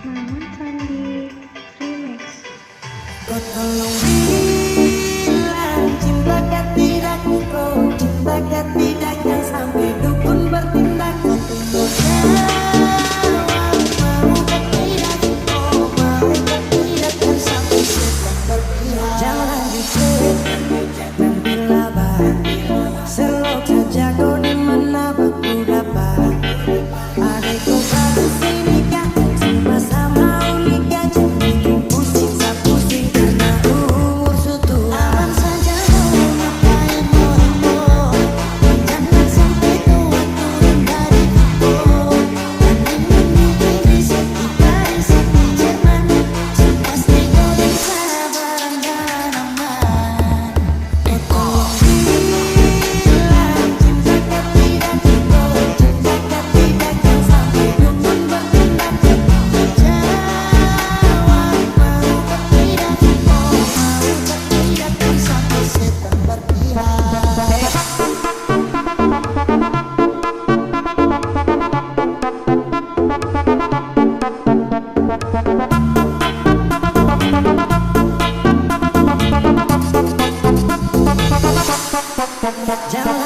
Maman Sandi Remix. Kau tolong bilang cintakan tidak, kau cintakan tidak, jangan sampai dukun bertindak. Kau tunggu jawab, mau tidak, oh mau tidak, jangan sampai setan berpihak. Jangan dikit, jangan dilabah, selok saja kau dimana aku dapat. Adikku satu sini kah, sama-sama unikah, jangan bikin pusing sapusing karena umur suatu. Aman saja mau ngapain mau, jangan sampai tua turun dari kupon. Ini sini Jerman, pasti kau bisa barang dan aman. Kau bilang cintakan tidak, kau cintakan tidak, jangan sampai dukun bertindak. Jawab mau tidak, oh mau tidak, jangan sampai setan berpihak. Jangan